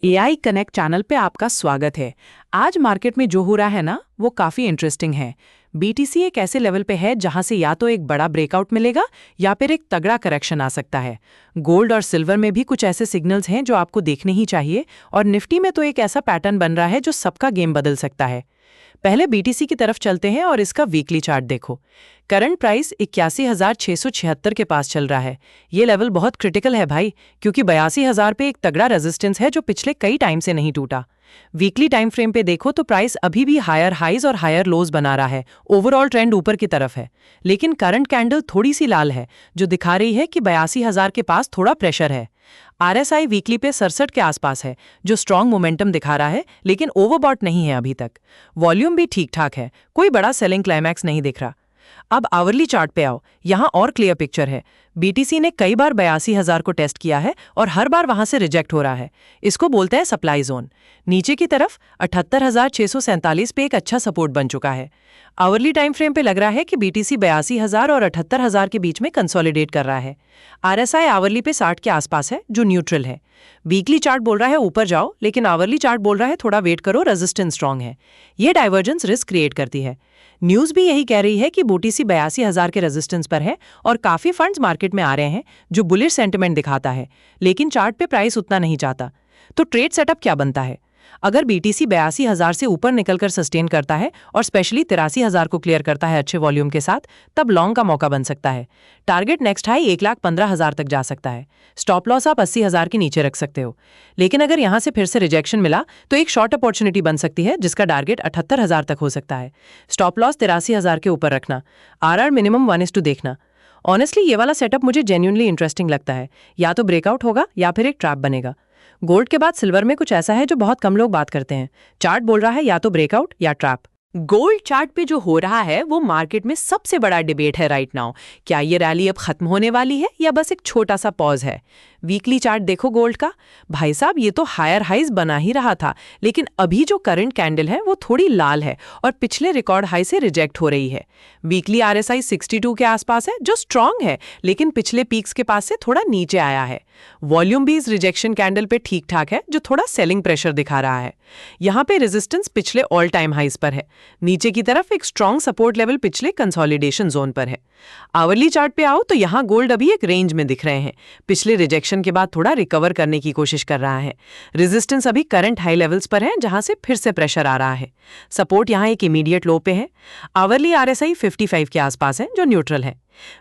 AI connect channel पे आपका स्वागत है। आज मार्केट में जो हो रहा है ना, वो काफी इंटरेस्टिंग है। बीटीसी एक ऐसे लेवल पे है जहां से या तो एक बड़ा ब्रेकआउट मिलेगा या फिर एक तगड़ा करेक्शन आ सकता है। गोल्ड और सिल्वर में भी कुछ ऐसे सिग्नल्स हैं जो आपको देखने ही चाहिए, और निफ्टी में तो एक ऐसा पैटर्न बन रहा है जो सबका गेम बदल सकता है। पहले बीटीसी की तरफ चलते हैं और इसका वीकली चार्ट देखो। करंट प्राइस 81,676 के पास चल रहा है। ये लेवल बहुत क्रिटिकल है भाई, क्योंकि 82,000 पे एक तगड़ा रेजिस्टेंस है जो पिछले कई टाइम से नहीं टूटा। वीकली टाइम फ्रेम पे देखो तो प्राइस अभी भी हायर हाइज और हायर लोज बना रहा है। ओवरऑल ट्रेंड ऊपर की तरफ है, लेकिन करंट कैंडल थोड़ी सी लाल है, जो दिखा रही है कि 82,000 के पास थोड़ा प्रेशर है। आरएसआई वीकली पे 67 के आसपास है, जो स्ट्रॉन्ग मोमेंटम दिखा रहा है, लेकिन ओवरबॉट नहीं है अभी तक। वॉल्यूम भी ठीक ठाक है, कोई बड़ा सेलिंग क्लाइमैक्स नहीं दिख रहा। अब आवरली चार्ट पे आओ, यहाँ और क्लियर पिक्चर है। बीटीसी ने कई बार 82,000 को टेस्ट किया है और हर बार वहां से रिजेक्ट हो रहा है। इसको बोलते हैं सप्लाई जोन। नीचे की तरफ 78,647 पे एक अच्छा सपोर्ट बन चुका है। आवरली टाइम फ्रेम पे लग रहा है कि बीटीसी 82,000 और 78,000 के बीच में कंसोलिडेट कर रहा है। आरएसआई आवरली पे 60 के आसपास है, जो न्यूट्रल है। वीकली चार्ट बोल रहा है ऊपर जाओ, लेकिन आवरली चार्ट बोल रहा है थोड़ा वेट करो, रेजिस्टेंस स्ट्रांग है। ये डाइवर्जेंस रिस्क क्रिएट करती है। न्यूज भी यही कह रही है कि बीटीसी 82,000 के रेजिस्टेंस पर है और काफी फंड्स मार्केट में आ रहे हैं, जो बुलिश सेंटिमेंट दिखाता है, लेकिन चार्ट पे प्राइस उतना नहीं जाता। तो ट्रेड सेटअप क्या बनता है? अगर बीटीसी 82,000 से ऊपर निकलकर सस्टेन करता है और स्पेशली 83,000 को क्लियर करता है अच्छे वॉल्यूम के साथ, तब लॉन्ग का मौका बन सकता है। टारगेट नेक्स्ट हाई 1,15,000 तक जा सकता है। स्टॉप लॉस आप 80,000 के नीचे रख सकते हो। लेकिन अगर यहां से फिर से रिजेक्शन मिला तो एक शॉर्ट अपॉर्चुनिटी बन सकती है, जिसका टारगेट 78,000 तक हो सकता है। स्टॉप लॉस 83,000 के ऊपर रखना। आरआर मिनिमम 1:2 देखना। ऑनेस्टली ये वाला सेटअप मुझे जेन्युइनली इंटरेस्टिंग लगता है। या तो ब्रेकआउट होगा या फिर एक ट्रैप बनेगा। गोल्ड के बाद सिल्वर में कुछ ऐसा है जो बहुत कम लोग बात करते हैं। चार्ट बोल रहा है या तो ब्रेकआउट या ट्रैप। गोल्ड चार्ट पे जो हो रहा है वो मार्केट में सबसे बड़ा डिबेट है राइट नाउ। क्या ये रैली अब खत्म होने वाली है या बस एक छोटा सा पॉज है? वीकली चार्ट देखो गोल्ड का। भाई साहब, ये तो हायर हाइज बना ही रहा था, लेकिन अभी जो करंट कैंडल है वो थोड़ी लाल है और पिछले रिकॉर्ड हाई से रिजेक्ट हो रही है। वीकली आरएसआई 62 के आसपास है, जो स्ट्रांग है, लेकिन पिछले पीक्स के पास से थोड़ा नीचे आया है। वॉल्यूम भी इस रिजेक्शन कैंडल पे ठीक ठाक है, जो थोड़ा सेलिंग प्रेशर दिखा रहा है। यहाँ पे रेजिस्टेंस पिछले ऑल टाइम हाइज पर है। नीचे की तरफ एक स्ट्रॉन्ग सपोर्ट लेवल पिछले कंसोलिडेशन जोन पर है। आवरली चार्ट पे आओ तो यहाँ गोल्ड अभी एक रेंज में दिख रहे हैं। पिछले रिजेक्शन के बाद थोड़ा रिकवर करने की कोशिश कर रहा है। रेजिस्टेंस अभी करंट हाई लेवल्स पर है, जहां से फिर से प्रेशर आ रहा है। सपोर्ट यहाँ एक इमीडिएट लो पे है। आवरली आरएसआई 55 के आसपास है, जो न्यूट्रल है।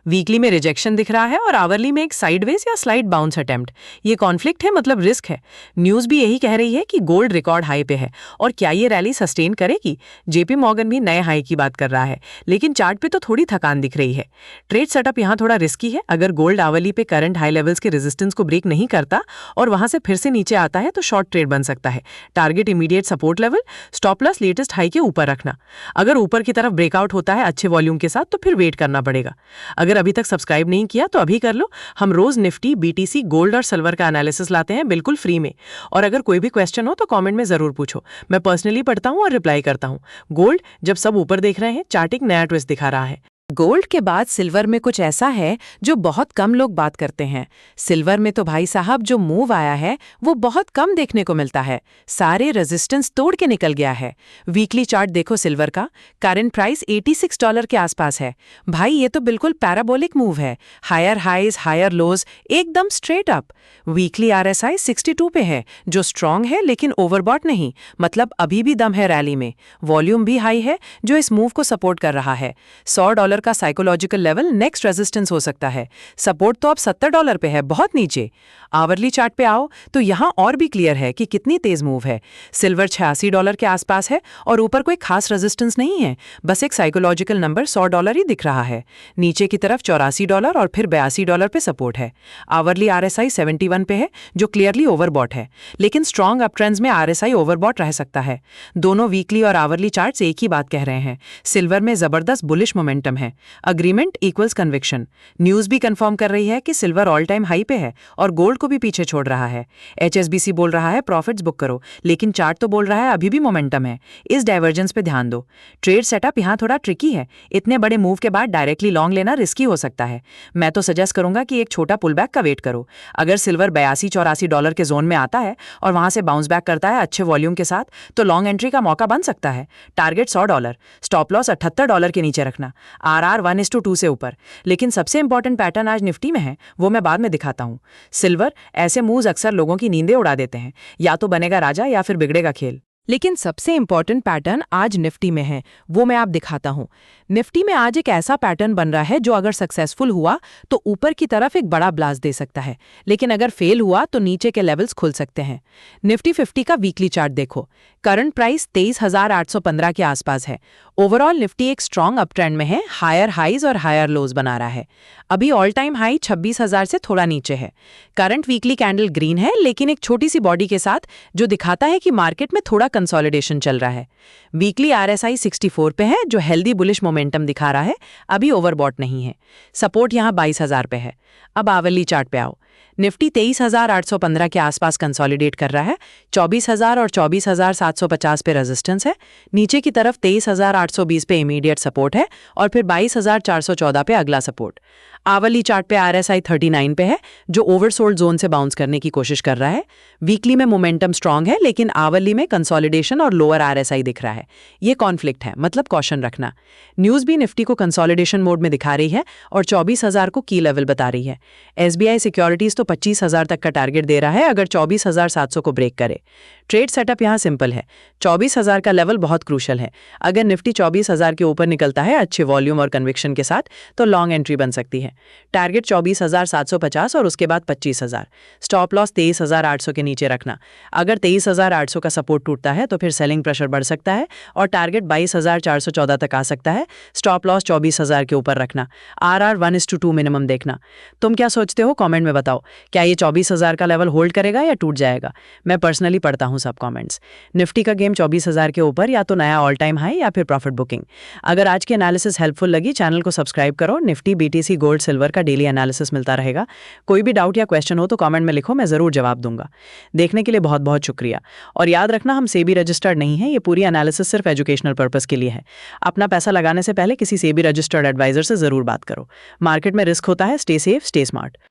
वीकली में रिजेक्शन दिख रहा है और आवरली में एक साइडवेज या स्लाइड बाउंस अटेम्प्ट। ये कॉन्फ्लिक्ट है, मतलब रिस्क है। न्यूज भी यही कह रही है कि गोल्ड रिकॉर्ड हाई पे है, और क्या ये रैली सस्टेन करेगी? जेपी मॉर्गन भी नए हाई की बात कर रहा है, लेकिन चार्ट पे तो थोड़ी थकान दिख रही है। ट्रेड सेटअप यहाँ थोड़ा रिस्की है। अगर गोल्ड आवरली पे करंट हाई लेवल्स के रेजिस्टेंस को ब्रेक नहीं करता और वहां से फिर से नीचे आता है तो शॉर्ट ट्रेड बन सकता है। Target immediate support level, stop loss latest high के ऊपर रखना। अगर ऊपर की तरफ ब्रेकआउट होता है अच्छे वॉल्यूम के साथ तो फिर वेट करना पड़ेगा। अगर अभी तक सब्सक्राइब नहीं किया तो अभी कर लो। हम रोज निफ्टी, बीटीसी, गोल्ड और सिल्वर का एनालिसिस लाते हैं बिल्कुल फ्री में। और अगर कोई भी क्वेश्चन हो तो कमेंट में जरूर पूछो, मैं पर्सनली पढ़ता हूं और रिप्लाई करता हूं। गोल्ड जब सब ऊपर देख रहे हैं, चार्ट एक नया ट्विस्ट दिखा रहा है। गोल्ड के बाद सिल्वर में कुछ ऐसा है जो बहुत कम लोग बात करते हैं। सिल्वर में तो भाई साहब जो मूव आया है वो बहुत कम देखने को मिलता है। सारे रेजिस्टेंस तोड़ के निकल गया है। वीकली चार्ट देखो सिल्वर का। करंट प्राइस $86 के आसपास है। भाई ये तो बिल्कुल पैराबोलिक मूव है। हायर हाइज, हायर लोज, एकदम स्ट्रेट अप। वीकली आरएसआई 62 पे है, जो स्ट्रांग है लेकिन ओवरबॉट नहीं, मतलब अभी भी दम है रैली में। वॉल्यूम भी हाई है, जो इस मूव को सपोर्ट कर रहा है। $100 का साइकोलॉजिकल लेवल नेक्स्ट रेजिस्टेंस हो सकता है। सपोर्ट तो अब $70 पे है, बहुत नीचे। आवरली चार्ट पे आओ तो यहाँ और भी क्लियर है कि कितनी तेज मूव है। सिल्वर $86 के आसपास है और ऊपर कोई खास रेजिस्टेंस नहीं है, बस एक साइकोलॉजिकल नंबर $100 ही दिख रहा है। नीचे की तरफ $84 और फिर $82 पे सपोर्ट है। आवरली आरएसआई 71 पे है, जो क्लियरली ओवरबॉट है, लेकिन स्ट्रॉन्ग अप ट्रेंड्स में आरएसआई ओवरबॉट रह सकता है। दोनों वीकली और आवरली चार्ट्स एक ही बात कह रहे हैं। सिल्वर में जबरदस्त बुलिश मोमेंटम है। है। Agreement equals conviction. न्यूज़ भी कंफर्म कर रही है कि सिल्वर ऑल टाइम हाई पे है और गोल्ड को भी पीछे छोड़ रहा है। HSBC बोल रहा है प्रॉफिट्स बुक करो, लेकिन चार्ट तो बोल रहा है अभी भी मोमेंटम है। इस डाइवर्जेंस पे ध्यान दो। ट्रेड सेटअप यहाँ थोड़ा ट्रिकी है। इतने बड़े मूव के बाद डायरेक्टली लॉन्ग लेना रिस्की हो सकता है। मैं तो सजेस्ट करूंगा कि एक छोटा पुल बैक का वेट करो। अगर सिल्वर $82-84 के जोन में आता है और वहां से बाउंस बैक करता है अच्छे वॉल्यूम के साथ, तो लॉन्ग एंट्री का मौका बन सकता है। टारगेट $100, स्टॉप लॉस $78 के नीचे रखना, RR 1:2 से ऊपर। लेकिन सबसे इंपॉर्टेंट पैटर्न आज निफ्टी में है, वो मैं बाद में दिखाता हूँ। सिल्वर ऐसे मूव्स अक्सर लोगों की नींदें उड़ा देते हैं। या तो बनेगा राजा या फिर बिगड़ेगा खेल। लेकिन सबसे इंपॉर्टेंट पैटर्न आज निफ्टी में है, वो मैं आप दिखाता हूँ। निफ्टी में आज एक ऐसा पैटर्न बन रहा है जो अगर सक्सेसफुल हुआ तो ऊपर की तरफ एक बड़ा ब्लास्ट दे सकता है, लेकिन अगर फेल हुआ तो नीचे के लेवल्स खुल सकते हैं। निफ्टी 50 का वीकली चार्ट देखो। करंट प्राइस 23,815 के आसपास है। ओवरऑल निफ्टी एक स्ट्रॉन्ग अप ट्रेंड में है, हायर हाइज और हायर लोज बना रहा है। अभी ऑल टाइम हाई 26,000 से थोड़ा नीचे है। करंट वीकली कैंडल ग्रीन है, लेकिन एक छोटी सी बॉडी के साथ, जो दिखाता है कि मार्केट में थोड़ा कंसोलिडेशन चल रहा है। वीकली RSI 64 पे है, जो हेल्दी बुलिश मोमेंटम दिखा रहा है, अभी ओवरबॉट नहीं है। सपोर्ट यहाँ 22,000 पे है। अब आवरली चार्ट पे आओ। निफ्टी 23,815 के आसपास कंसोलिडेट कर रहा है। 24,000 और 24,750 पे रेजिस्टेंस है। नीचे की तरफ 23,820 पे इमीडिएट सपोर्ट है और फिर 22,414 पे अगला सपोर्ट। आवरली चार्ट पे RSI 39 पे है, जो ओवरसोल्ड जोन से बाउंस करने की कोशिश कर रहा है। वीकली में मोमेंटम स्ट्रांग है, लेकिन आवरली में कंसोलिडेशन और लोअर RSI दिख रहा है। ये कॉन्फ्लिक्ट है, मतलब कॉशन रखना। न्यूज़ भी निफ्टी को कंसोलिडेशन मोड में दिखा रही है और 24,000 को की लेवल बता रही है। SBI सिक्योरिटीज तो 25,000 तक का टारगेट दे रहा है अगर 24,700 को ब्रेक करे। ट्रेड सेटअप यहाँ सिंपल है। 24,000 का लेवल बहुत क्रूशल है। अगर निफ्टी 24,000 के ऊपर निकलता है अच्छे वॉल्यूम और कन्विक्शन के साथ, तो लॉन्ग एंट्री बन सकती है। टारगेट 24,750 और उसके बाद 25,000। स्टॉप लॉस 23,800 के नीचे रखना। अगर 23,800 का सपोर्ट टूटता है तो फिर सेलिंग प्रेशर बढ़ सकता है और टारगेट 22,414 तक आ सकता है। स्टॉप लॉस 24,000 के ऊपर रखना। RR 1:2 मिनिमम देखना। तुम क्या सोचते हो, कमेंट में बताओ। क्या ये 24,000 का लेवल होल्ड करेगा या टूट जाएगा? मैं पर्सनली पढ़ता हूँ सब कमेंट्स। निफ्टी का गेम 24,000 के ऊपर, या तो नया ऑल टाइम हाई या फिर प्रॉफिट बुकिंग। अगर आज की एनालिसिस हेल्पफुल लगी, चैनल को सब्सक्राइब करो। निफ्टी, BTC, गोल्ड, सिल्वर का डेली एनालिसिस मिलता रहेगा। कोई भी डाउट या क्वेश्चन हो तो कमेंट में लिखो, मैं जरूर जवाब दूंगा। देखने के लिए बहुत बहुत शुक्रिया। और याद रखना, हम सेबी रजिस्टर्ड नहीं है। ये पूरी एनालिसिस सिर्फ एजुकेशनल पर्पस के लिए है। अपना पैसा लगाने से पहले किसी सेबी रजिस्टर्ड एडवाइजर से जरूर बात करो। मार्केट में रिस्क होता है। Stay safe, stay smart.